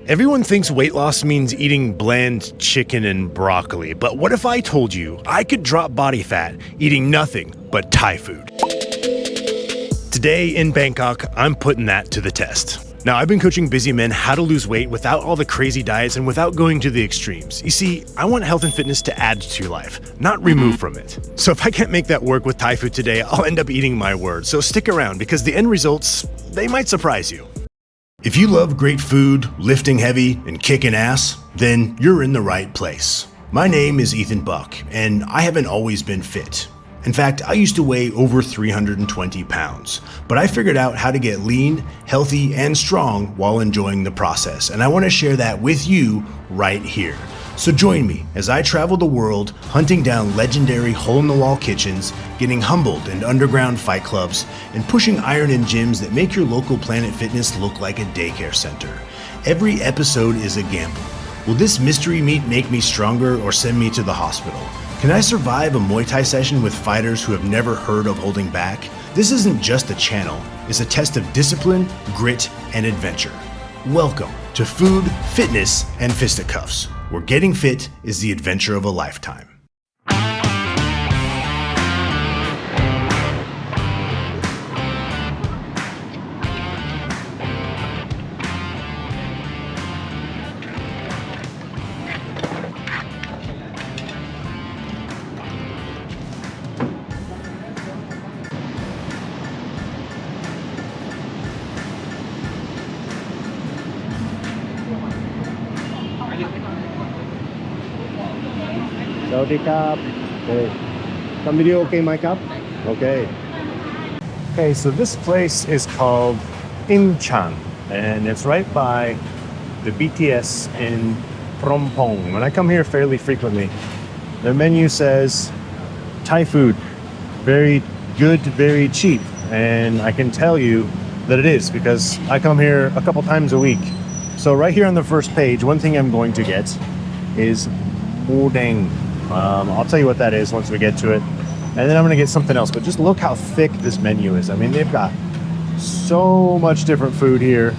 Everyone thinks weight loss means eating bland chicken and broccoli, but what if I told you I could drop body fat eating nothing but Thai food? Today in Bangkok, I'm putting that to the test. Now, I've been coaching busy men how to lose weight without all the crazy diets and without going to the extremes. You see, I want health and fitness to add to your life, not remove from it. So if I can't make that work with Thai food today, I'll end up eating my words. So stick around because the end results, they might surprise you. If you love great food, lifting heavy, and kicking ass, then you're in the right place. My name is Ethan Buck, and I haven't always been fit. In fact, I used to weigh over 320 pounds, but I figured out how to get lean, healthy, and strong while enjoying the process, and I want to share that with you right here. So join me as I travel the world hunting down legendary hole-in-the-wall kitchens, getting humbled in underground fight clubs, and pushing iron in gyms that make your local Planet Fitness look like a daycare center. Every episode is a gamble. Will this mystery meat make me stronger or send me to the hospital? Can I survive a Muay Thai session with fighters who have never heard of holding back? This isn't just a channel, it's a test of discipline, grit, and adventure. Welcome to Food, Fitness, and Fisticuffs, where getting fit is the adventure of a lifetime. Sawadee krap. Okay. Some video okay, my cup? Okay. Okay, so this place is called Imchan, and it's right by the BTS in Phnom Penh. When I come here fairly frequently, their menu says Thai food, very good, very cheap, and I can tell you that it is because I come here a couple times a week. So right here on the first page, one thing I'm going to get is udang. I'll tell you what that is once we get to it. And then I'm going to get something else. But just look how thick this menu is. I mean, they've got so much different food here.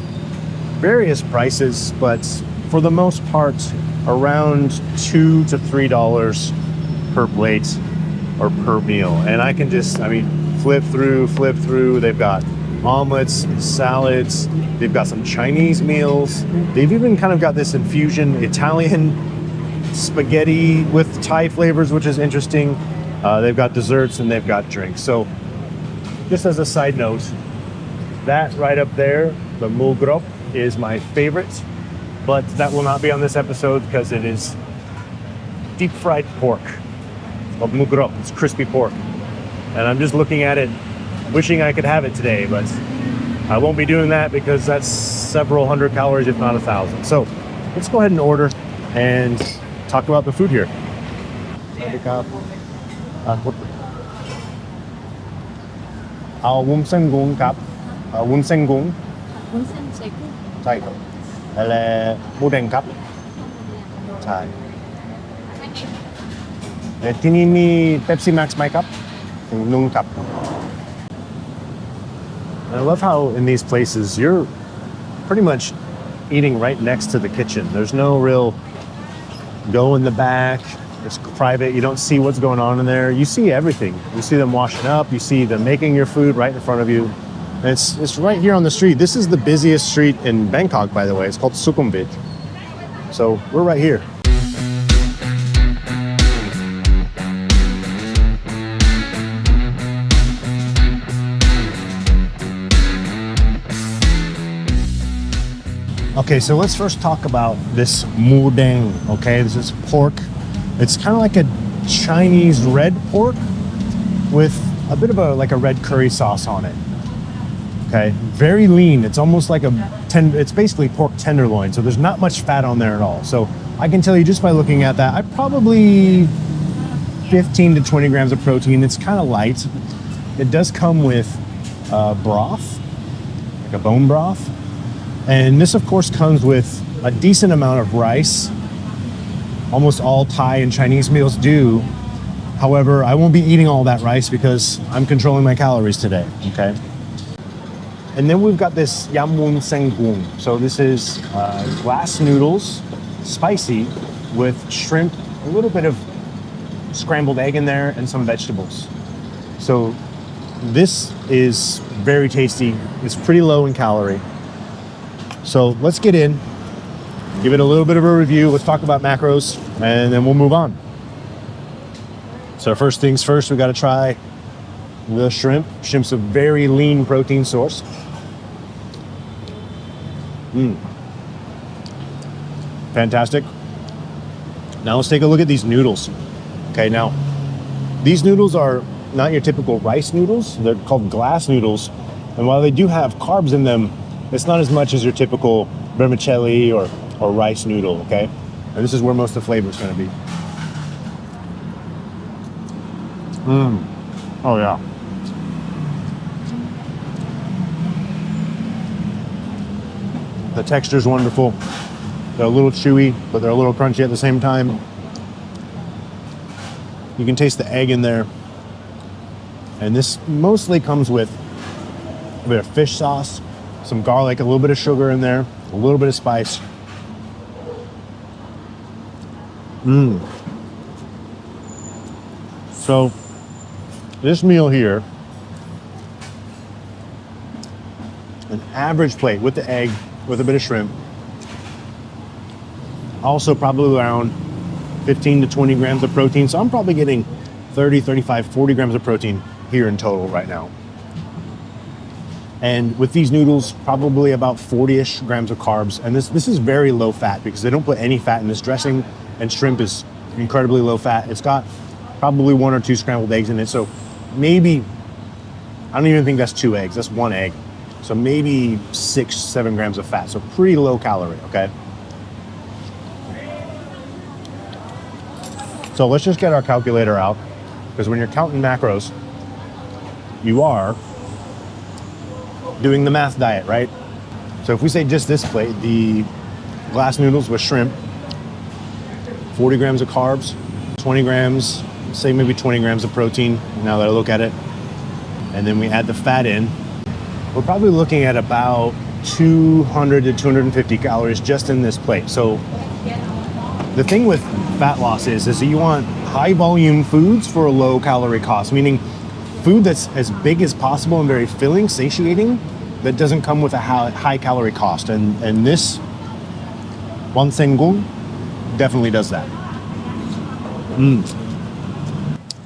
Various prices, but for the most part, around $2 to $3 per plate or per meal. And I can just, flip through. They've got omelets, salads. They've got some Chinese meals. They've even kind of got this infusion Italian spaghetti with Thai flavors, which is interesting. They've got desserts and they've got drinks. So just as a side note, that right up there, the mulgrop, is my favorite, but that will not be on this episode because it is deep fried pork. It's called mulgrop. It's crispy pork. And I'm just looking at it, wishing I could have it today, but I won't be doing that because that's several hundred calories, if not 1,000. So let's go ahead and order and talk about the food here. Sawadee krap. เอาวุ้นเส้นกุ้งครับวุ้นเส้นกุ้ง วุ้นเส้นใส่กุ้ง ใช่ครับและหมูแดงครับใช่ที่นี่มีเป๊ปซี่แม็กซ์ไหมครับนุ่งครับ I love how in these places you're pretty much eating right next to the kitchen. There's no real go in the back. It's private. You don't see what's going on in there. You see everything. You see them washing up. You see them making your food right in front of you. And it's right here on the street. This is the busiest street in Bangkok, by the way. It's called Sukhumvit. So we're right here. Okay, so let's first talk about this mudang. Okay, this is pork. It's kind of like a Chinese red pork with a bit of a red curry sauce on it. Okay, very lean. It's almost like it's basically pork tenderloin. So there's not much fat on there at all. So I can tell you just by looking at that, I probably 15 to 20 grams of protein. It's kind of light. It does come with broth, like a bone broth. And this, of course, comes with a decent amount of rice. Almost all Thai and Chinese meals do. However, I won't be eating all that rice because I'm controlling my calories today, okay? And then we've got this yamun sengung. So this is glass noodles, spicy, with shrimp, a little bit of scrambled egg in there, and some vegetables. So this is very tasty. It's pretty low in calorie. So let's get in, give it a little bit of a review. Let's talk about macros, and then we'll move on. So first things first, we got to try the shrimp. Shrimp's a very lean protein source. Fantastic. Now let's take a look at these noodles. Okay, now these noodles are not your typical rice noodles. They're called glass noodles. And while they do have carbs in them, it's not as much as your typical vermicelli or rice noodle, okay? And this is where most of the flavor is going to be. Oh yeah. The texture is wonderful. They're a little chewy, but they're a little crunchy at the same time. You can taste the egg in there. And this mostly comes with a bit of fish sauce, some garlic, a little bit of sugar in there, a little bit of spice. So this meal here, an average plate with the egg, with a bit of shrimp, also probably around 15 to 20 grams of protein. So I'm probably getting 30, 35, 40 grams of protein here in total right now. And with these noodles, probably about 40-ish grams of carbs. And this is very low fat because they don't put any fat in this dressing, and shrimp is incredibly low fat. It's got probably 1 or 2 scrambled eggs in it. So maybe, I don't even think that's 2 eggs, that's 1 egg. So maybe 6, 7 grams of fat. So pretty low calorie, okay? So let's just get our calculator out, because when you're counting macros, you are doing the math diet, right? So if we say just this plate, the glass noodles with shrimp, 40 grams of carbs, 20 grams, say maybe 20 grams of protein, now that I look at it, and then we add the fat in, we're probably looking at about 200 to 250 calories just in this plate. So the thing with fat loss is that you want high volume foods for a low calorie cost, meaning food that's as big as possible and very filling, satiating, that doesn't come with a high calorie cost. And this wansengung definitely does that.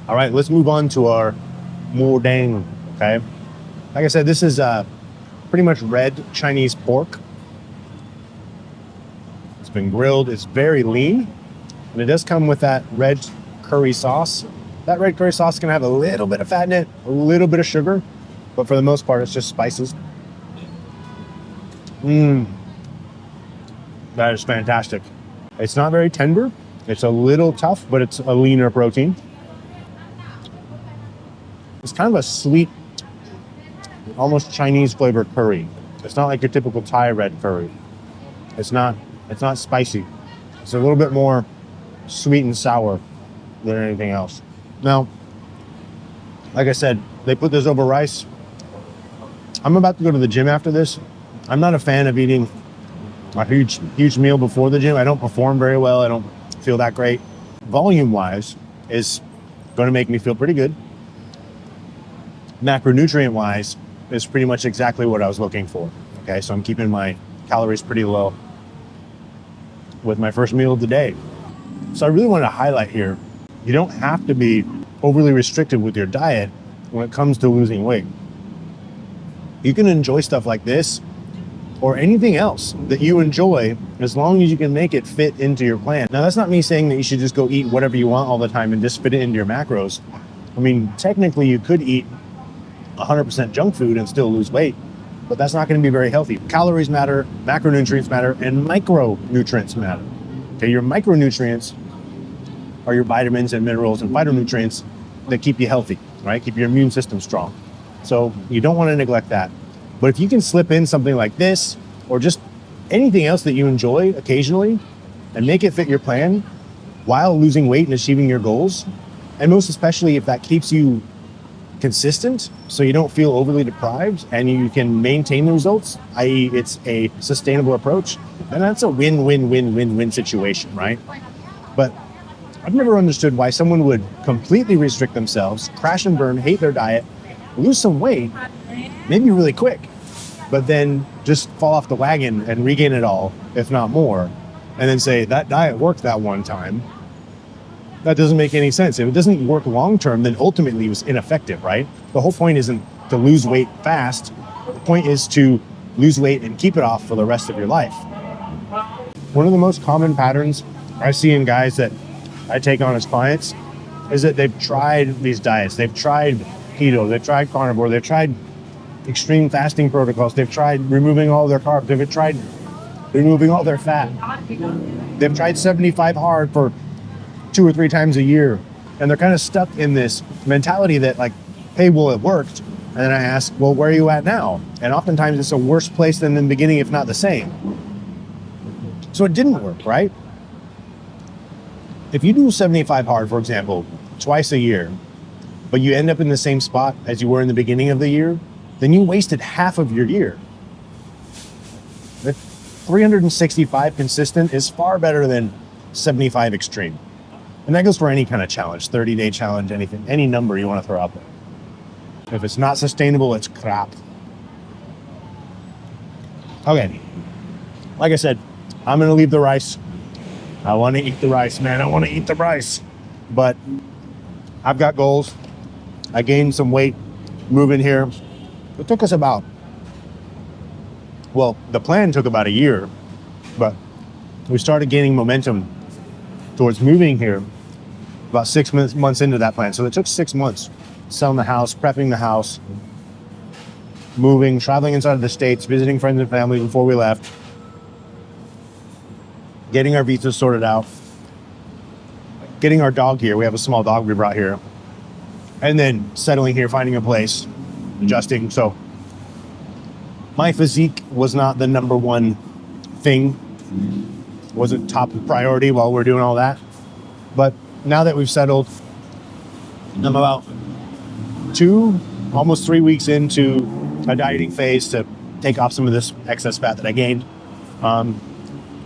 All right, let's move on to our modang, okay? Like I said, this is pretty much red Chinese pork. It's been grilled, it's very lean, and it does come with that red curry sauce. That red curry sauce can have a little bit of fat in it, a little bit of sugar, but for the most part, it's just spices. That is fantastic. It's not very tender. It's a little tough, but it's a leaner protein. It's kind of a sweet, almost Chinese flavored curry. It's not like your typical Thai red curry. It's not spicy. It's a little bit more sweet and sour than anything else. Now, like I said, they put this over rice. I'm about to go to the gym after this. I'm not a fan of eating a huge meal before the gym. I don't perform very well. I don't feel that great. Volume-wise is going to make me feel pretty good. Macronutrient-wise is pretty much exactly what I was looking for. Okay, so I'm keeping my calories pretty low with my first meal of the day. So I really want to highlight here, you don't have to be overly restrictive with your diet when it comes to losing weight. You can enjoy stuff like this or anything else that you enjoy as long as you can make it fit into your plan. Now, that's not me saying that you should just go eat whatever you want all the time and just fit it into your macros. I mean, technically you could eat 100% junk food and still lose weight, but that's not going to be very healthy. Calories matter, macronutrients matter, and micronutrients matter. Okay, your micronutrients are your vitamins and minerals and phytonutrients that keep you healthy, right? Keep your immune system strong. So you don't want to neglect that. But if you can slip in something like this or just anything else that you enjoy occasionally and make it fit your plan while losing weight and achieving your goals, and most especially if that keeps you consistent so you don't feel overly deprived and you can maintain the results, i.e. it's a sustainable approach, then that's a win-win-win-win-win situation, right? But I've never understood why someone would completely restrict themselves, crash and burn, hate their diet, lose some weight, maybe really quick, but then just fall off the wagon and regain it all, if not more, and then say that diet worked that one time. That doesn't make any sense. If it doesn't work long-term, then ultimately it was ineffective, right? The whole point isn't to lose weight fast. The point is to lose weight and keep it off for the rest of your life. One of the most common patterns I see in guys that I take on as clients is that they've tried these diets. They've tried keto, they've tried carnivore, they've tried extreme fasting protocols, they've tried removing all their carbs, they've tried removing all their fat. They've tried 75 hard for 2 or 3 times a year. And they're kind of stuck in this mentality that like, hey, well, it worked. And then I ask, well, where are you at now? And oftentimes it's a worse place than in the beginning, if not the same. So it didn't work, right? If you do 75 hard, for example, twice a year, but you end up in the same spot as you were in the beginning of the year, then you wasted half of your year. The 365 consistent is far better than 75 extreme. And that goes for any kind of challenge, 30-day challenge, anything, any number you want to throw out there. If it's not sustainable, it's crap. Okay, like I said, I'm gonna leave the rice. I want to eat the rice, man. I want to eat the rice. But I've got goals. I gained some weight moving here. It took us the plan took about a year, but we started gaining momentum towards moving here about 6 months into that plan. So it took 6 months, selling the house, prepping the house, moving, traveling inside of the States, visiting friends and family before we left, getting our visas sorted out, getting our dog here. We have a small dog we brought here. And then settling here, finding a place, adjusting. So my physique was not the number one thing, wasn't top priority while we're doing all that. But now that we've settled, I'm about 2, almost 3 weeks into a dieting phase to take off some of this excess fat that I gained.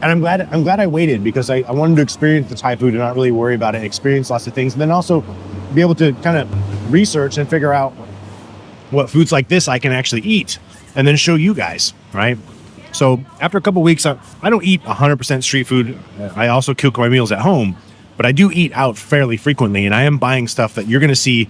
And I'm glad I waited, because I wanted to experience the Thai food and not really worry about it, experience lots of things, and then also be able to kind of research and figure out what foods like this I can actually eat and then show you guys, right? So after a couple weeks, I don't eat 100% street food. I also cook my meals at home, but I do eat out fairly frequently, and I am buying stuff that you're going to see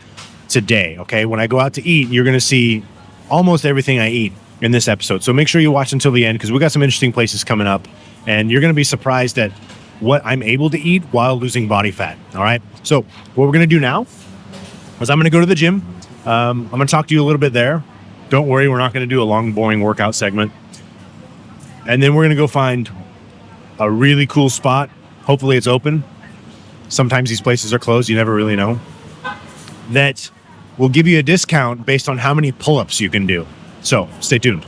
today, okay? When I go out to eat, you're going to see almost everything I eat in this episode. So make sure you watch until the end, because we got some interesting places coming up, and you're going to be surprised at what I'm able to eat while losing body fat, all right? So what we're going to do now is I'm going to go to the gym. I'm going to talk to you a little bit there. Don't worry, we're not going to do a long, boring workout segment. And then we're going to go find a really cool spot. Hopefully it's open. Sometimes these places are closed. You never really know. That will give you a discount based on how many pull-ups you can do. So stay tuned.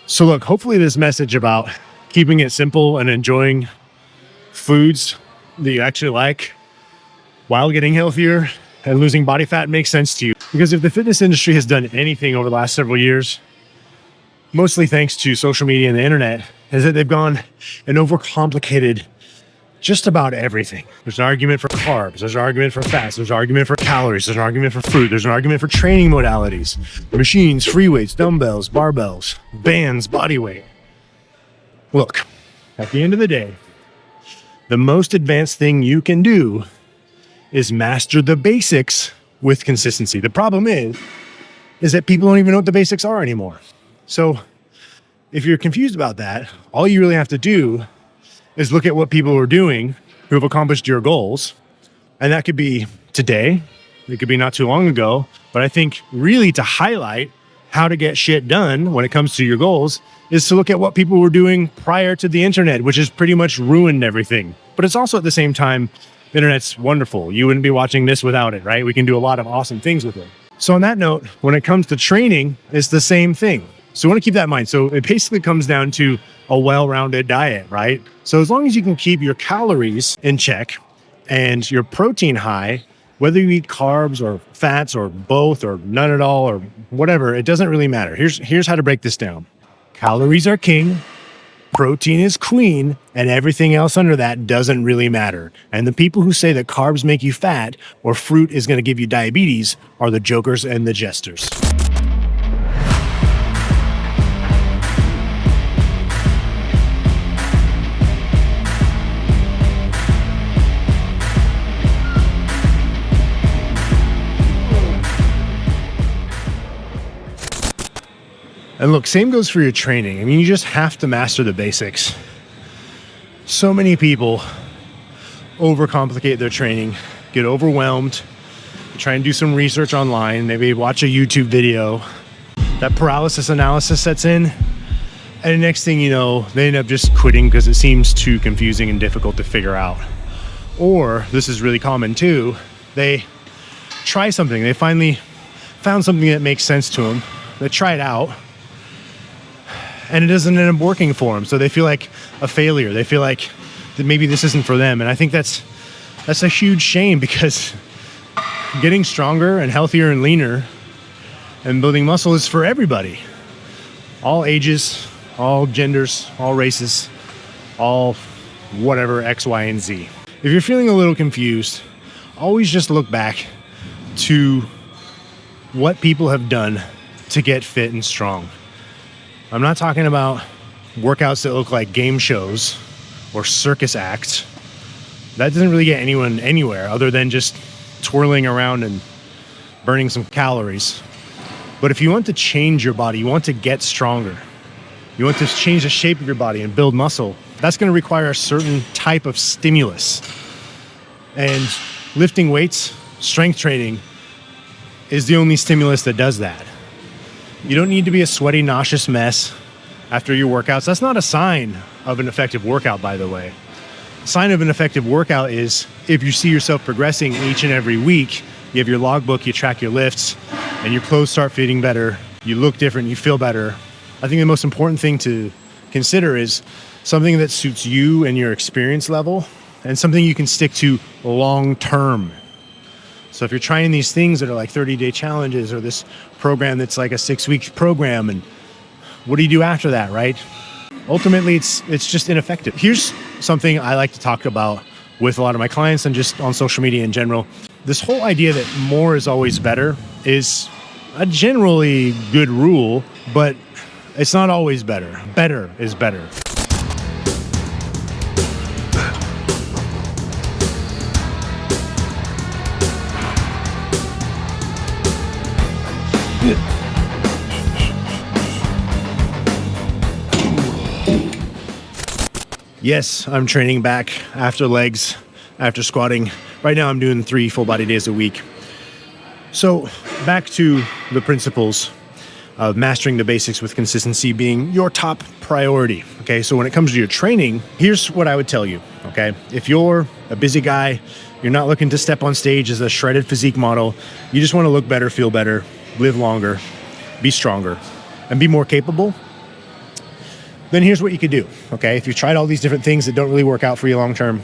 So look, hopefully this message about keeping it simple and enjoying foods that you actually like while getting healthier and losing body fat makes sense to you. Because if the fitness industry has done anything over the last several years, mostly thanks to social media and the internet, is that they've gone and overcomplicated just about everything. There's an argument for carbs, there's an argument for fats, there's an argument for calories, there's an argument for food, there's an argument for training modalities, machines, free weights, dumbbells, barbells, bands, body weight. Look, at the end of the day, the most advanced thing you can do is master the basics with consistency. The problem is that people don't even know what the basics are anymore. So if you're confused about that, all you really have to do is look at what people are doing who have accomplished your goals. And that could be today, it could be not too long ago, but I think really to highlight how to get shit done when it comes to your goals is to look at what people were doing prior to the internet, which has pretty much ruined everything. But it's also at the same time, the internet's wonderful. You wouldn't be watching this without it, right? We can do a lot of awesome things with it. So on that note, when it comes to training, it's the same thing. So you want to keep that in mind. So it basically comes down to a well-rounded diet, right? So as long as you can keep your calories in check and your protein high, whether you eat carbs or fats or both or none at all or whatever, it doesn't really matter. Here's how to break this down. Calories are king, protein is queen, and everything else under that doesn't really matter. And the people who say that carbs make you fat or fruit is going to give you diabetes are the jokers and the jesters. And look, same goes for your training. I mean, you just have to master the basics. So many people overcomplicate their training, get overwhelmed, try and do some research online, maybe watch a YouTube video. That paralysis analysis sets in, and the next thing you know, they end up just quitting because it seems too confusing and difficult to figure out. Or, this is really common too, they try something, they finally found something that makes sense to them, they try it out, and it doesn't end up working for them. So they feel like a failure. They feel like that maybe this isn't for them. And I think that's a huge shame, because getting stronger and healthier and leaner and building muscle is for everybody. All ages, all genders, all races, all whatever, X, Y, and Z. If you're feeling a little confused, always just look back to what people have done to get fit and strong. I'm not talking about workouts that look like game shows or circus acts. That doesn't really get anyone anywhere other than just twirling around and burning some calories. But if you want to change your body, you want to get stronger, you want to change the shape of your body and build muscle, that's going to require a certain type of stimulus. And lifting weights, strength training, is the only stimulus that does that. You don't need to be a sweaty, nauseous mess after your workouts. That's not a sign of an effective workout, by the way. A sign of an effective workout is if you see yourself progressing each and every week, you have your logbook, you track your lifts, and your clothes start fitting better, you look different, you feel better. I think the most important thing to consider is something that suits you and your experience level, and something you can stick to long term. So if you're trying these things that are like 30-day challenges, or this program that's like a 6-week program, and what do you do after that, right? Ultimately, it's just ineffective. Here's something I like to talk about with a lot of my clients and just on social media in general. This whole idea that more is always better is a generally good rule, but it's not always better. Better is better. Yes, I'm training back after legs, after squatting. Right now I'm doing 3 full body days a week. So back to the principles of mastering the basics with consistency being your top priority. Okay, so when it comes to your training, here's what I would tell you. Okay, if you're a busy guy, you're not looking to step on stage as a shredded physique model, you just want to look better, feel better, live longer, be stronger, and be more capable, then here's what you could do, okay? If you've tried all these different things that don't really work out for you long term,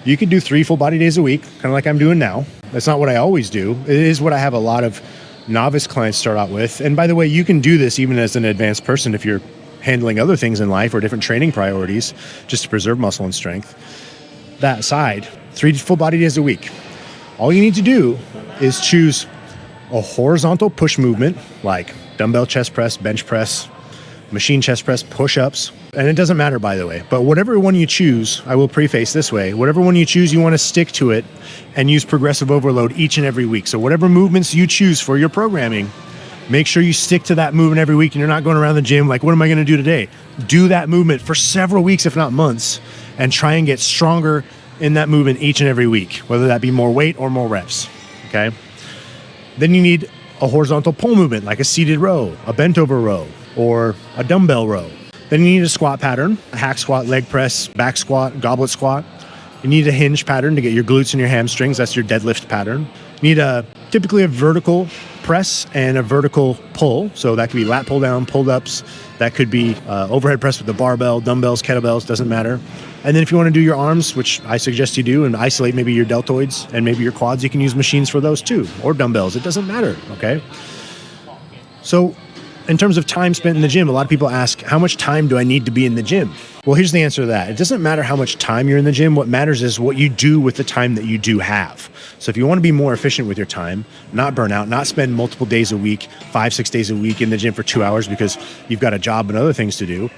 you could do 3 full body days a week, kind of like I'm doing now. That's not what I always do. It is what I have a lot of novice clients start out with. And by the way, you can do this even as an advanced person if you're handling other things in life or different training priorities just to preserve muscle and strength. That aside, 3 full body days a week. All you need to do is choose a horizontal push movement like dumbbell chest press, bench press, machine chest press, push-ups, and it doesn't matter, by the way, but whatever one you choose, I will preface this way, whatever one you choose, you want to stick to it and use progressive overload each and every week. So whatever movements you choose for your programming, make sure you stick to that movement every week and you're not going around the gym like, what am I going to do today? Do that movement for several weeks, if not months, and try and get stronger in that movement each and every week, whether that be more weight or more reps, okay? Then you need a horizontal pull movement like a seated row, a bent over row, or a dumbbell row. Then you need a squat pattern, a hack squat, leg press, back squat, goblet squat. You need a hinge pattern to get your glutes and your hamstrings. That's your deadlift pattern. You need typically a vertical press and a vertical pull. So that could be lat pull down, pulled ups. That could be overhead press with the barbell, dumbbells, kettlebells, doesn't matter. And then if you want to do your arms, which I suggest you do, and isolate maybe your deltoids and maybe your quads, you can use machines for those too, or dumbbells. It doesn't matter, okay? So in terms of time spent in the gym, a lot of people ask, how much time do I need to be in the gym? Well, here's the answer to that. It doesn't matter how much time you're in the gym. What matters is what you do with the time that you do have. So if you want to be more efficient with your time, not burn out, not spend multiple days a week, 5-6 days a week in the gym for 2 hours because you've got a job and other things to do,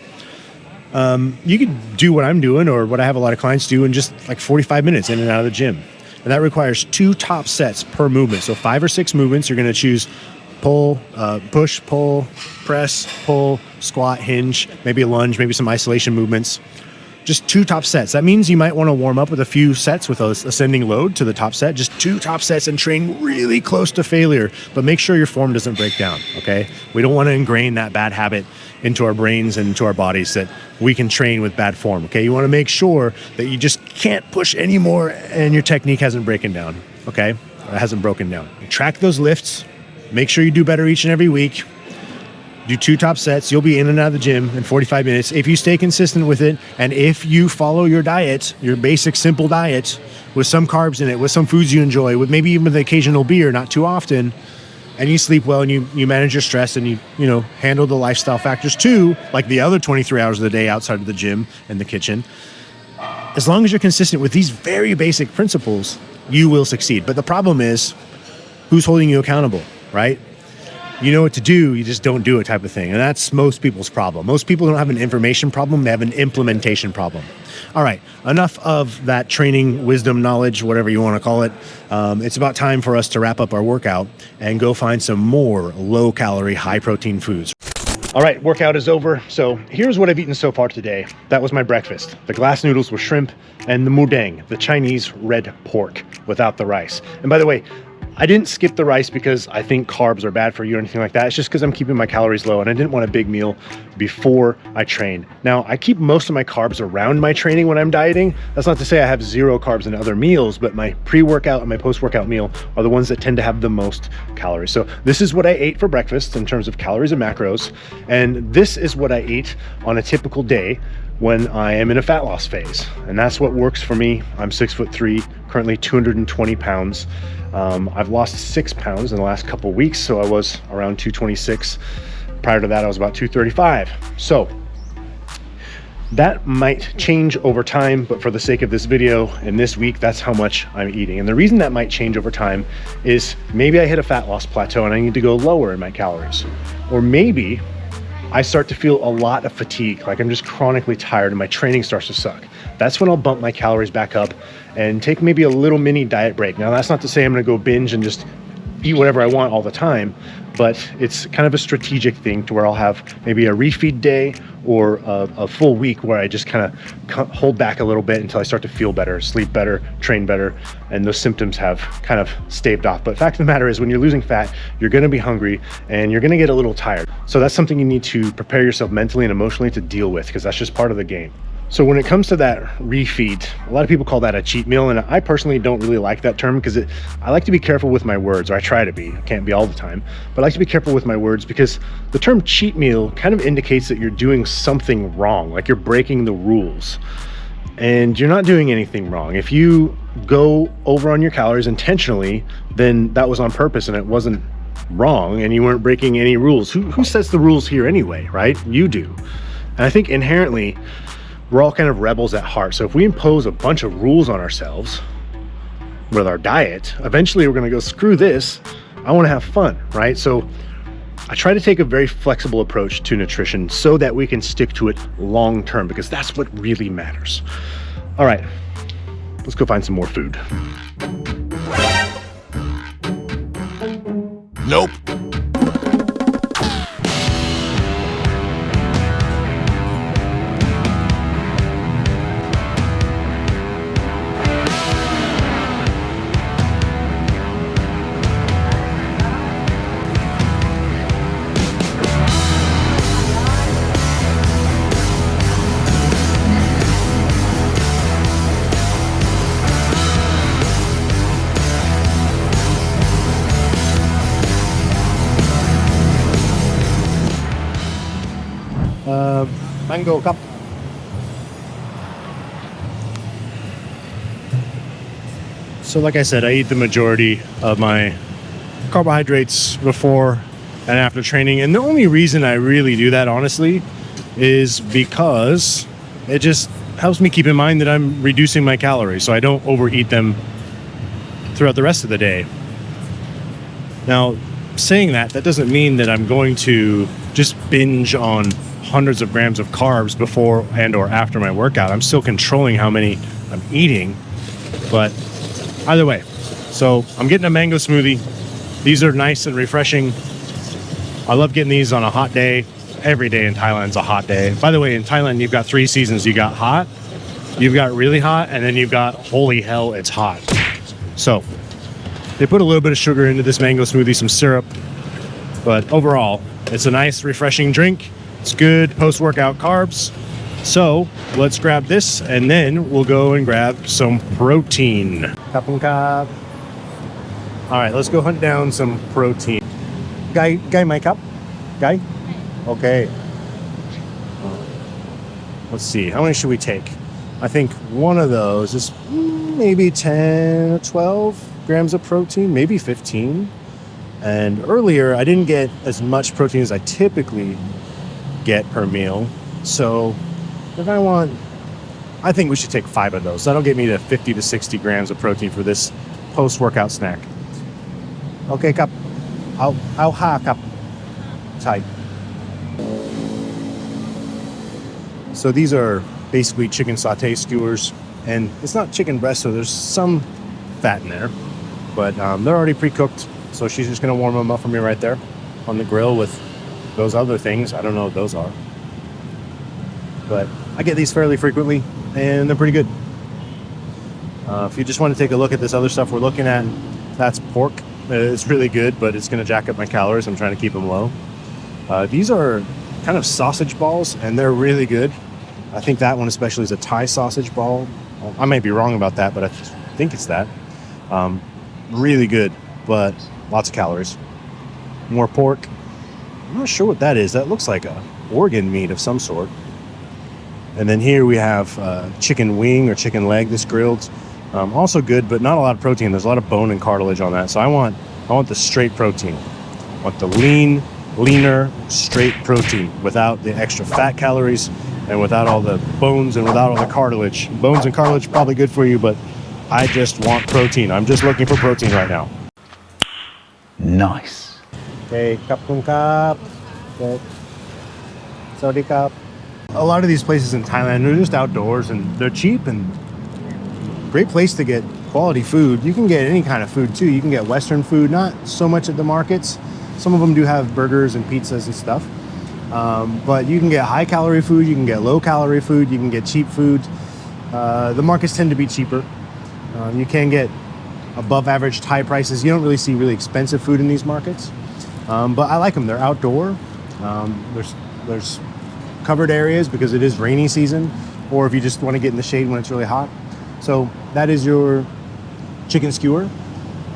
you could do what I'm doing or what I have a lot of clients do in just like 45 minutes in and out of the gym. And that requires 2 top sets per movement. So 5 or 6 movements, you're going to choose pull, push, pull, press, pull, squat, hinge, maybe a lunge, maybe some isolation movements. Just 2 top sets. That means you might want to warm up with a few sets with an ascending load to the top set. Just 2 top sets and train really close to failure, but make sure your form doesn't break down, okay? We don't want to ingrain that bad habit into our brains and into our bodies that we can train with bad form, okay? You want to make sure that you just can't push anymore and your technique hasn't broken down, okay? Or hasn't broken down. Track those lifts. Make sure you do better each and every week. Do 2 top sets. You'll be in and out of the gym in 45 minutes. If you stay consistent with it, and if you follow your diet, your basic simple diet, with some carbs in it, with some foods you enjoy, with maybe even the occasional beer, not too often, and you sleep well and you manage your stress and you know handle the lifestyle factors too, like the other 23 hours of the day outside of the gym and the kitchen, as long as you're consistent with these very basic principles, you will succeed. But the problem is, who's holding you accountable? Right? You know what to do, you just don't do it type of thing. And that's most people's problem. Most people don't have an information problem, they have an implementation problem. All right, enough of that training, wisdom, knowledge, whatever you want to call it. It's about time for us to wrap up our workout and go find some more low-calorie, high-protein foods. All right, workout is over. So here's what I've eaten so far today. That was my breakfast. The glass noodles with shrimp and the mudang, the Chinese red pork without the rice. And by the way, I didn't skip the rice because I think carbs are bad for you or anything like that. It's just because I'm keeping my calories low and I didn't want a big meal before I train. Now, I keep most of my carbs around my training when I'm dieting. That's not to say I have 0 carbs in other meals, but my pre-workout and my post-workout meal are the ones that tend to have the most calories. So this is what I ate for breakfast in terms of calories and macros. And this is what I eat on a typical day when I am in a fat loss phase. And that's what works for me. I'm 6'3", currently 220 pounds. I've lost 6 pounds in the last couple of weeks, so I was around 226. Prior to that, I was about 235. So that might change over time, but for the sake of this video and this week, that's how much I'm eating. And the reason that might change over time is maybe I hit a fat loss plateau and I need to go lower in my calories. Or maybe I start to feel a lot of fatigue, like I'm just chronically tired and my training starts to suck. That's when I'll bump my calories back up and take maybe a little mini diet break. Now, that's not to say I'm gonna go binge and just eat whatever I want all the time, but it's kind of a strategic thing to where I'll have maybe a refeed day or a full week where I just kind of hold back a little bit until I start to feel better, sleep better, train better, and those symptoms have kind of staved off. But fact of the matter is, when you're losing fat, you're gonna be hungry and you're gonna get a little tired. So that's something you need to prepare yourself mentally and emotionally to deal with, because that's just part of the game. So when it comes to that refeed, a lot of people call that a cheat meal, and I personally don't really like that term because I like to be careful with my words, or I try to be. I can't be all the time, but I like to be careful with my words because the term cheat meal kind of indicates that you're doing something wrong, like you're breaking the rules. And you're not doing anything wrong. If you go over on your calories intentionally, then that was on purpose and it wasn't wrong and you weren't breaking any rules. Who sets the rules here anyway, right? You do. And I think inherently, we're all kind of rebels at heart. So if we impose a bunch of rules on ourselves with our diet, eventually we're gonna go, screw this, I wanna have fun, right? So I try to take a very flexible approach to nutrition so that we can stick to it long term, because that's what really matters. All right, let's go find some more food. Nope. mango cup. So like I said, I eat the majority of my carbohydrates before and after training. And the only reason I really do that, honestly, is because it just helps me keep in mind that I'm reducing my calories so I don't overeat them throughout the rest of the day. Now, saying that doesn't mean that I'm going to just binge on hundreds of grams of carbs before and or after my workout. I'm still controlling how many I'm eating, but either way. So I'm getting a mango smoothie. These are nice and refreshing. I love getting these on a hot day. Every day in Thailand's a hot day. By the way, in Thailand, you've got 3 seasons. You got hot, you've got really hot, and then you've got holy hell, it's hot. So they put a little bit of sugar into this mango smoothie, some syrup, but overall, it's a nice, refreshing drink. It's good post-workout carbs. So let's grab this, and then we'll go and grab some protein. Kapung kap. All right, let's go hunt down some protein. Guy, my cup? Guy? Okay. Let's see, how many should we take? I think one of those is maybe 10 or 12 grams of protein, maybe 15. And earlier, I didn't get as much protein as I typically get per meal. So if I think we should take 5 of those. That'll get me to 50 to 60 grams of protein for this post-workout snack. Okay, cup. I'll ha cup. Tight. So these are basically chicken sauté skewers, and it's not chicken breast, so there's some fat in there, but they're already pre-cooked. So she's just gonna warm them up for me right there on the grill with those other things. I don't know what those are, but I get these fairly frequently, and they're pretty good. If you just want to take a look at this other stuff we're looking at, that's pork. It's really good, but it's gonna jack up my calories. I'm trying to keep them low. These are kind of sausage balls, and they're really good. I think that one especially is a Thai sausage ball. I might be wrong about that, but I think it's that. Really good, but lots of calories. More pork. I'm not sure what that is. That looks like a organ meat of some sort. And then here we have chicken wing or chicken leg that's grilled. Also good, but not a lot of protein. There's a lot of bone and cartilage on that. So I want the straight protein. I want the leaner, straight protein without the extra fat calories and without all the bones and without all the cartilage. Bones and cartilage are probably good for you, but I just want protein. I'm just looking for protein right now. Nice. Okay, kapung kap. Okay. Sawadee kap. A lot of these places in Thailand, they're just outdoors and they're cheap and great place to get quality food. You can get any kind of food too. You can get Western food, not so much at the markets. Some of them do have burgers and pizzas and stuff. But you can get high calorie food, you can get low calorie food, you can get cheap food. The markets tend to be cheaper. You can get above average Thai prices. You don't really see really expensive food in these markets. But I like them. They're outdoor. There's covered areas because it is rainy season, or if you just want to get in the shade when it's really hot. So that is your chicken skewer.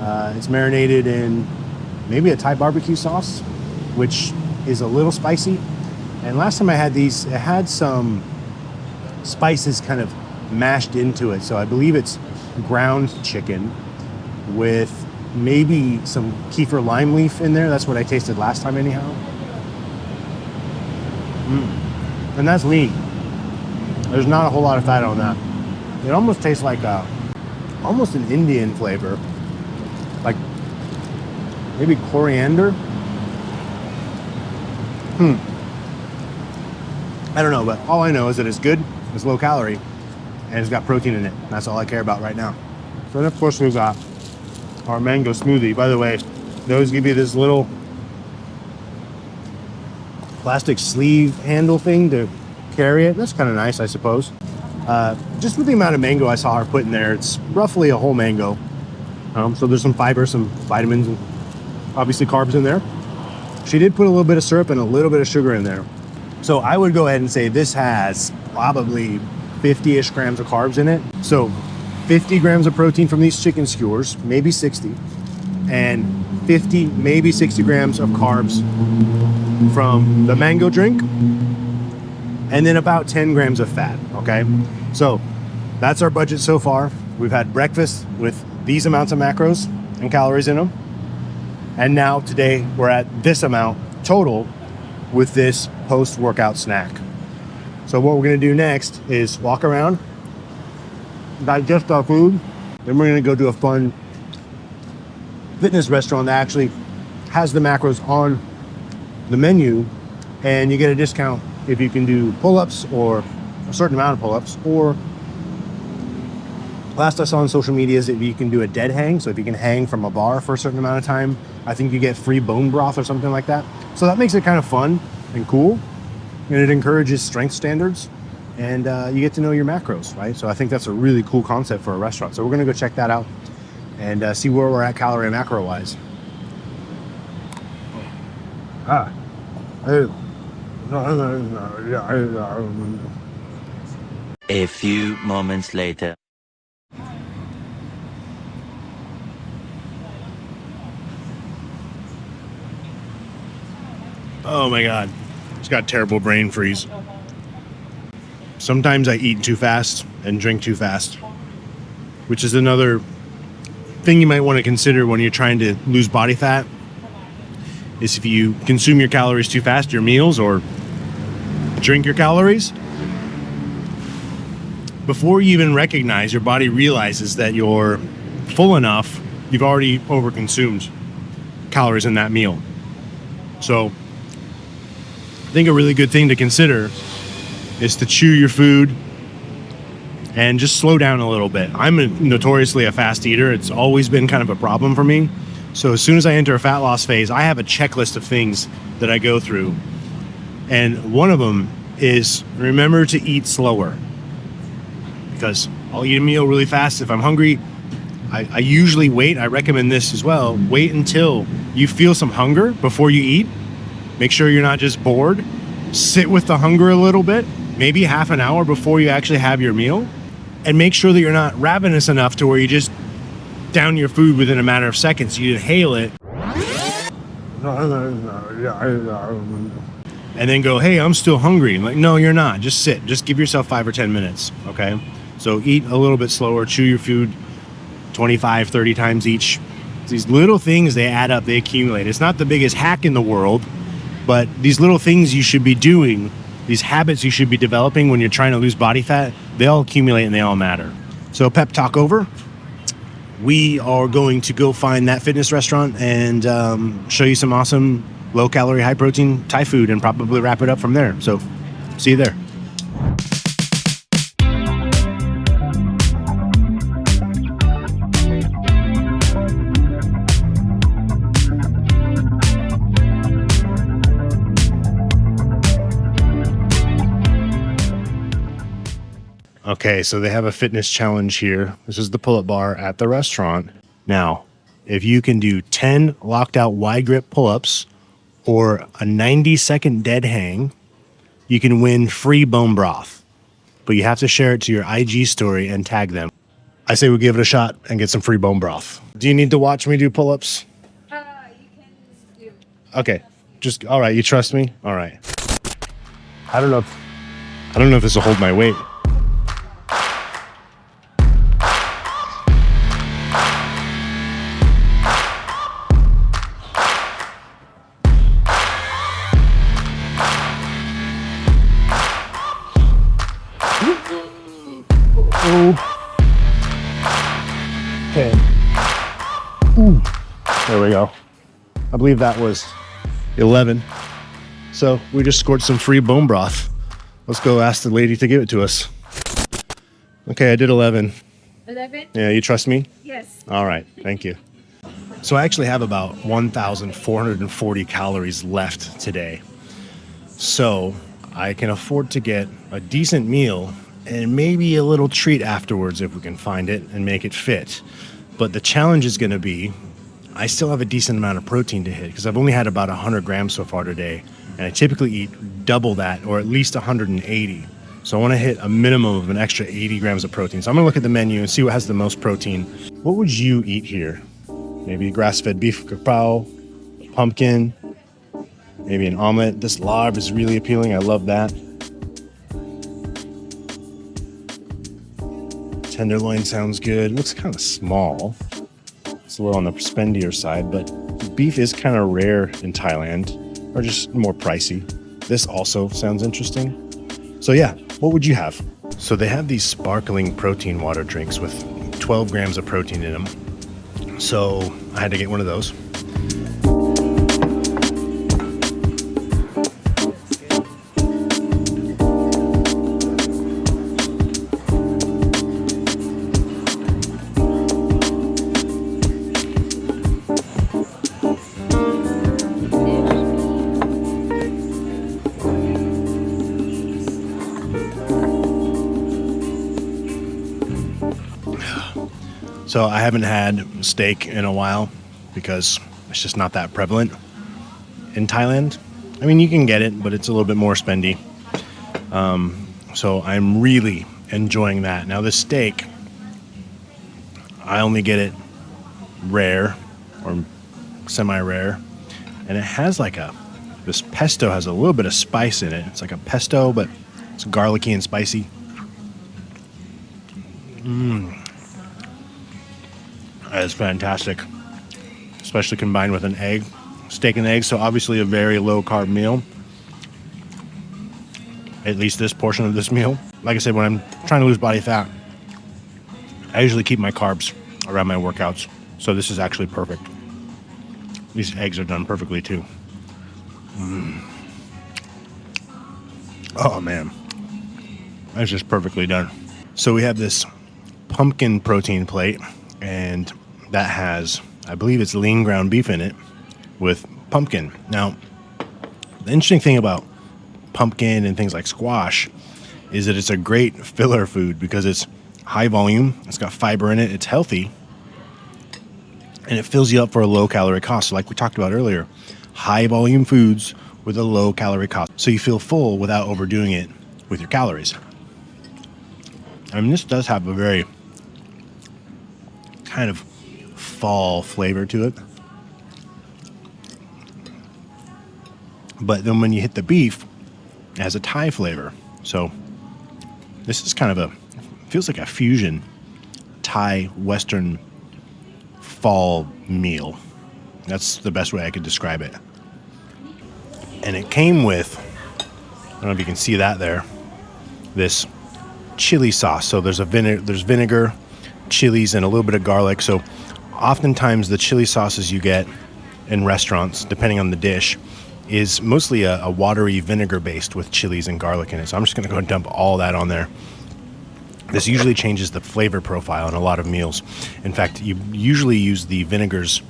It's marinated in maybe a Thai barbecue sauce, which is a little spicy. And last time I had these, it had some spices kind of mashed into it. So I believe it's ground chicken with maybe some kefir lime leaf in there. That's what I tasted last time anyhow. And that's lean. There's not a whole lot of fat on that. It almost tastes like almost an Indian flavor. Like maybe coriander. I don't know, but all I know is that it's good, it's low calorie, and it's got protein in it. That's all I care about right now. So then of course we've got our mango smoothie. By the way, they always give you this little plastic sleeve handle thing to carry it. That's kind of nice, I suppose. Just with the amount of mango I saw her put in there, it's roughly a whole mango. So there's some fiber, some vitamins, and obviously carbs in there. She did put a little bit of syrup and a little bit of sugar in there. So I would go ahead and say this has probably 50-ish grams of carbs in it. So 50 grams of protein from these chicken skewers, maybe 60, and 50, maybe 60 grams of carbs from the mango drink, and then about 10 grams of fat, okay? So that's our budget so far. We've had breakfast with these amounts of macros and calories in them. And now today we're at this amount total with this post-workout snack. So what we're gonna do next is walk around, digest our food, then we're gonna go to a fun fitness restaurant that actually has the macros on the menu, and you get a discount if you can do pull-ups or a certain amount of pull-ups, or last I saw on social media is if you can do a dead hang. So if you can hang from a bar for a certain amount of time, I think you get free bone broth or something like that. So that makes it kind of fun and cool, and it encourages strength standards, and you get to know your macros, right? So I think that's a really cool concept for a restaurant. So we're gonna go check that out and see where we're at calorie and macro wise. A few moments later. Oh my God, just got terrible brain freeze. Sometimes I eat too fast and drink too fast, which is another thing you might want to consider when you're trying to lose body fat, is if you consume your calories too fast, your meals, or drink your calories, before you even recognize, your body realizes that you're full enough, you've already overconsumed calories in that meal. So I think a really good thing to consider is to chew your food and just slow down a little bit. I'm notoriously a fast eater. It's always been kind of a problem for me. So as soon as I enter a fat loss phase, I have a checklist of things that I go through. And one of them is remember to eat slower, because I'll eat a meal really fast if I'm hungry. I usually wait. I recommend this as well. Wait until you feel some hunger before you eat. Make sure you're not just bored. Sit with the hunger a little bit, maybe half an hour before you actually have your meal. And make sure that you're not ravenous enough to where you just down your food within a matter of seconds. You inhale it and then go, hey, I'm still hungry. Like, no, you're not. Just sit. Just give yourself 5 or 10 minutes, okay? So eat a little bit slower. Chew your food 25, 30 times each. These little things, they add up, they accumulate. It's not the biggest hack in the world, but these little things you should be doing, these habits you should be developing when you're trying to lose body fat, they all accumulate and they all matter. So pep talk over. We are going to go find that fitness restaurant and show you some awesome low calorie, high protein Thai food, and probably wrap it up from there. So see you there. Okay, so they have a fitness challenge here. This is the pull-up bar at the restaurant. Now, if you can do 10 locked out wide grip pull-ups or a 90-second dead hang, you can win free bone broth. But you have to share it to your IG story and tag them. I say we give it a shot and get some free bone broth. Do you need to watch me do pull-ups? You can do. Okay, just, all right, you trust me? All right. I don't know if this will hold my weight. Okay. Ooh. There we go. I believe that was 11. So we just scored some free bone broth. Let's go ask the lady to give it to us. Okay, I did 11. 11? Yeah, you trust me? Yes. All right, thank you. So I actually have about 1,440 calories left today. So I can afford to get a decent meal and maybe a little treat afterwards if we can find it and make it fit. But the challenge is going to be, I still have a decent amount of protein to hit because I've only had about 100 grams so far today. And I typically eat double that, or at least 180. So I want to hit a minimum of an extra 80 grams of protein. So I'm going to look at the menu and see what has the most protein. What would you eat here? Maybe grass-fed beef kapow, pumpkin, maybe an omelet. This larb is really appealing. I love that. Tenderloin sounds good. Looks kind of small. It's a little on the spendier side, but beef is kind of rare in Thailand, or just more pricey. This also sounds interesting. So yeah, what would you have? So they have these sparkling protein water drinks with 12 grams of protein in them. So I had to get one of those. So I haven't had steak in a while because it's just not that prevalent in Thailand. I mean, you can get it, but it's a little bit more spendy. So I'm really enjoying that. Now this steak, I only get it rare or semi-rare. And it has like this pesto has a little bit of spice in it. It's like a pesto, but it's garlicky and spicy. It's fantastic, especially combined with an egg, steak and eggs. So obviously a very low carb meal, at least this portion of this meal. Like I said, when I'm trying to lose body fat, I usually keep my carbs around my workouts. So this is actually perfect. These eggs are done perfectly too. Oh man, that's just perfectly done. So we have this pumpkin protein plate, and that has, I believe it's lean ground beef in it with pumpkin. Now, the interesting thing about pumpkin and things like squash is that it's a great filler food because it's high volume, it's got fiber in it, it's healthy, and it fills you up for a low calorie cost. So like we talked about earlier, high volume foods with a low calorie cost. So you feel full without overdoing it with your calories. I mean, this does have a very kind of fall flavor to it. But then when you hit the beef, it has a Thai flavor. So this is kind of feels like a fusion Thai Western fall meal. That's the best way I could describe it. And it came with, I don't know if you can see that there, this chili sauce. So there's vinegar, chilies, and a little bit of garlic. So oftentimes the chili sauces you get in restaurants, depending on the dish, is mostly a watery vinegar based with chilies and garlic in it. So I'm just going to go and dump all that on there. This usually changes the flavor profile in a lot of meals. In fact, you usually use the vinegars,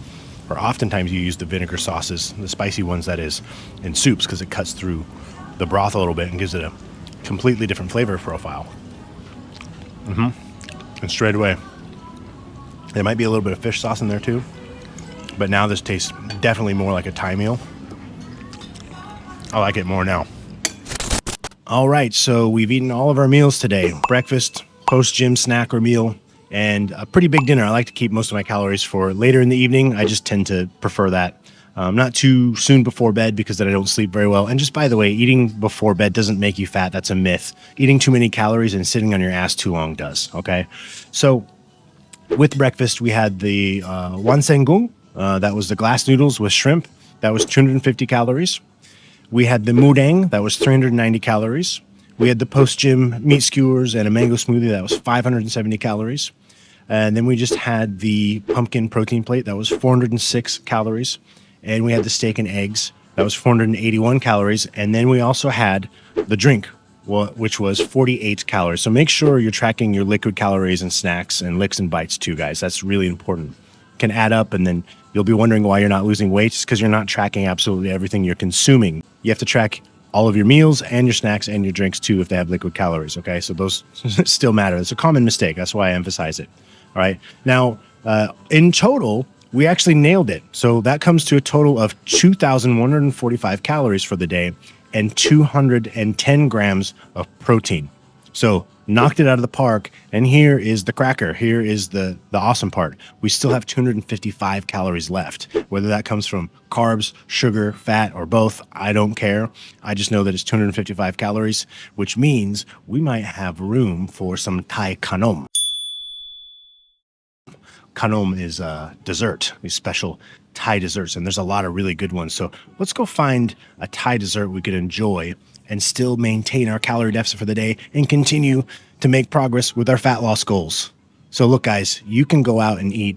or oftentimes you use the vinegar sauces, the spicy ones that is, in soups because it cuts through the broth a little bit and gives it a completely different flavor profile. And straight away, there might be a little bit of fish sauce in there too, but now this tastes definitely more like a Thai meal. I like it more now. All right, so we've eaten all of our meals today. Breakfast, post-gym snack or meal, and a pretty big dinner. I like to keep most of my calories for later in the evening. I just tend to prefer that. Not too soon before bed because then I don't sleep very well. And just by the way, eating before bed doesn't make you fat. That's a myth. Eating too many calories and sitting on your ass too long does, okay? So with breakfast, we had the wansengung. That was the glass noodles with shrimp. That was 250 calories. We had the mudang. That was 390 calories. We had the post-gym meat skewers and a mango smoothie. That was 570 calories. And then we just had the pumpkin protein plate. That was 406 calories. And we had the steak and eggs. That was 481 calories. And then we also had the drink, which was 48 calories. So make sure you're tracking your liquid calories and snacks and licks and bites too, guys. That's really important. Can add up, and then you'll be wondering why you're not losing weight. It's because you're not tracking absolutely everything you're consuming. You have to track all of your meals and your snacks and your drinks too if they have liquid calories, okay? So those still matter. It's a common mistake. That's why I emphasize it, all right? Now, in total, we actually nailed it. So that comes to a total of 2,145 calories for the day and 210 grams of protein. So knocked it out of the park. And here is the cracker. Here is the awesome part. We still have 255 calories left. Whether that comes from carbs, sugar, fat, or both, I don't care. I just know that it's 255 calories, which means we might have room for some Thai kanom. Kanom is dessert, these special Thai desserts, and there's a lot of really good ones. So let's go find a Thai dessert we could enjoy and still maintain our calorie deficit for the day and continue to make progress with our fat loss goals. So look, guys, you can go out and eat.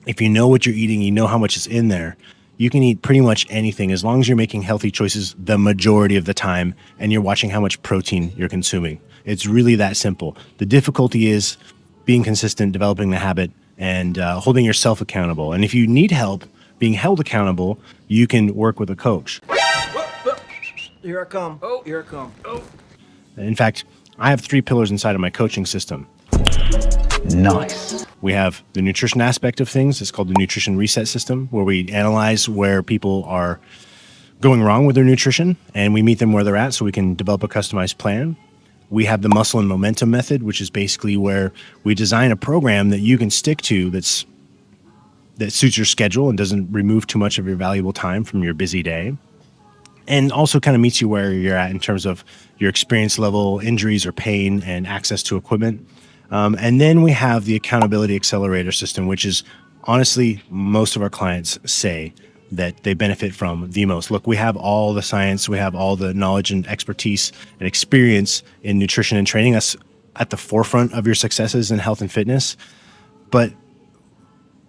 If you know what you're eating, you know how much is in there, you can eat pretty much anything as long as you're making healthy choices the majority of the time and you're watching how much protein you're consuming. It's really that simple. The difficulty is being consistent, developing the habit, and holding yourself accountable. And if you need help being held accountable, you can work with a coach. Here I come. Oh, here I come. Oh. In fact, I have 3 pillars inside of my coaching system. Nice. We have the nutrition aspect of things. It's called the nutrition reset system, where we analyze where people are going wrong with their nutrition and we meet them where they're at so we can develop a customized plan. We have the muscle and momentum method, which is basically where we design a program that you can stick to that suits your schedule and doesn't remove too much of your valuable time from your busy day. And also kind of meets you where you're at in terms of your experience level, injuries or pain, and access to equipment. And then we have the accountability accelerator system, which is honestly, most of our clients say that they benefit from the most. Look, we have all the science, we have all the knowledge and expertise and experience in nutrition and training. That's at the forefront of your successes in health and fitness. But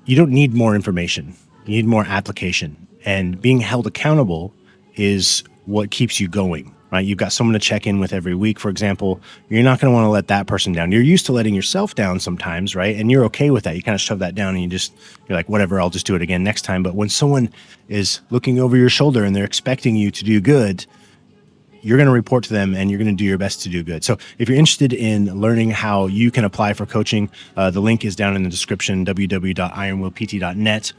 you don't need more information. You need more application. And being held accountable is what keeps you going, right? You've got someone to check in with every week, for example. You're not going to want to let that person down. You're used to letting yourself down sometimes, right? And you're okay with that. You kind of shove that down and you're like, whatever, I'll just do it again next time. But when someone is looking over your shoulder and they're expecting you to do good, you're going to report to them and you're going to do your best to do good. So if you're interested in learning how you can apply for coaching, the link is down in the description, www.ironwillpt.net.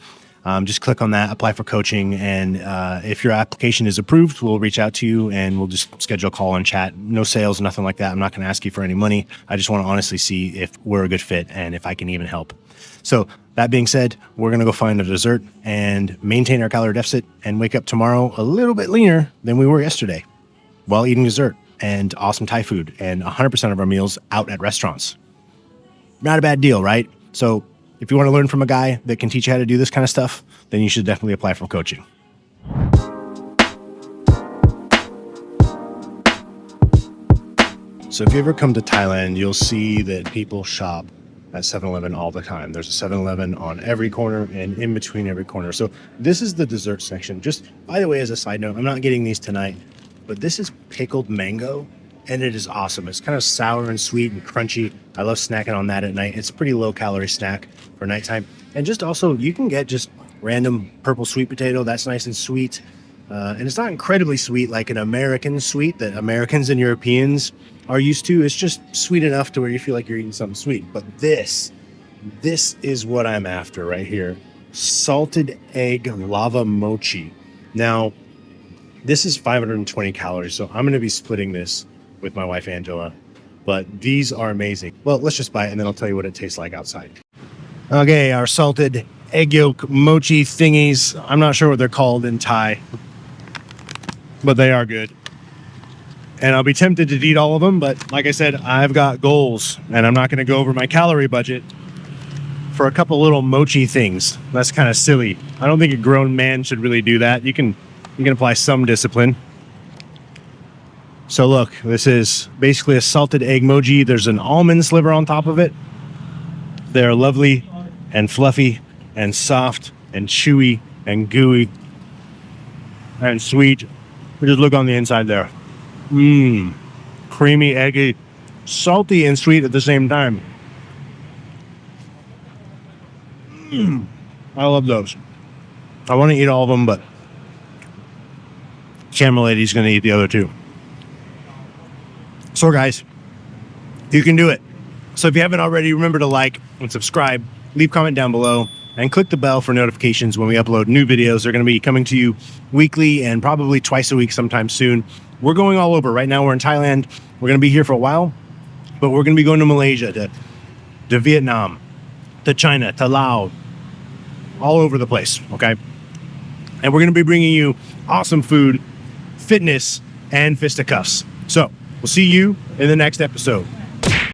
Just click on that, apply for coaching, and if your application is approved, we'll reach out to you and we'll just schedule a call and chat. No sales, nothing like that. I'm not going to ask you for any money. I just want to honestly see if we're a good fit and if I can even help. So that being said, we're going to go find a dessert and maintain our calorie deficit and wake up tomorrow a little bit leaner than we were yesterday while eating dessert and awesome Thai food and 100% of our meals out at restaurants. Not a bad deal, right? So if you want to learn from a guy that can teach you how to do this kind of stuff, then you should definitely apply for coaching. So if you ever come to Thailand, you'll see that people shop at 7-Eleven all the time. There's a 7-Eleven on every corner and in between every corner. So this is the dessert section. Just by the way, as a side note, I'm not getting these tonight, but this is pickled mango. And it is awesome. It's kind of sour and sweet and crunchy. I love snacking on that at night. It's a pretty low calorie snack for nighttime. And just also, you can get just random purple sweet potato. That's nice and sweet. And it's not incredibly sweet like an American sweet that Americans and Europeans are used to. It's just sweet enough to where you feel like you're eating something sweet. But this is what I'm after right here. Salted egg lava mochi. Now, this is 520 calories. So I'm going to be splitting this with my wife, Angela, but these are amazing. Well, let's just buy it and then I'll tell you what it tastes like outside. Okay, our salted egg yolk mochi thingies. I'm not sure what they're called in Thai, but they are good. And I'll be tempted to eat all of them, but like I said, I've got goals and I'm not going to go over my calorie budget for a couple little mochi things. That's kind of silly. I don't think a grown man should really do that. You can apply some discipline. So look, this is basically a salted egg mochi. There's an almond sliver on top of it. They're lovely and fluffy and soft and chewy and gooey and sweet. Just look on the inside there. Creamy, eggy, salty and sweet at the same time. I love those. I want to eat all of them, but Camera Lady's going to eat the other two. So guys, you can do it. So if you haven't already, remember to like and subscribe, leave a comment down below, and click the bell for notifications when we upload new videos. They're going to be coming to you weekly and probably twice a week sometime soon. We're going all over. Right now we're in Thailand. We're going to be here for a while, but we're going to be going to Malaysia, to Vietnam, to China, to Laos, all over the place, okay? And we're going to be bringing you awesome food, fitness, and fisticuffs. So we'll see you in the next episode.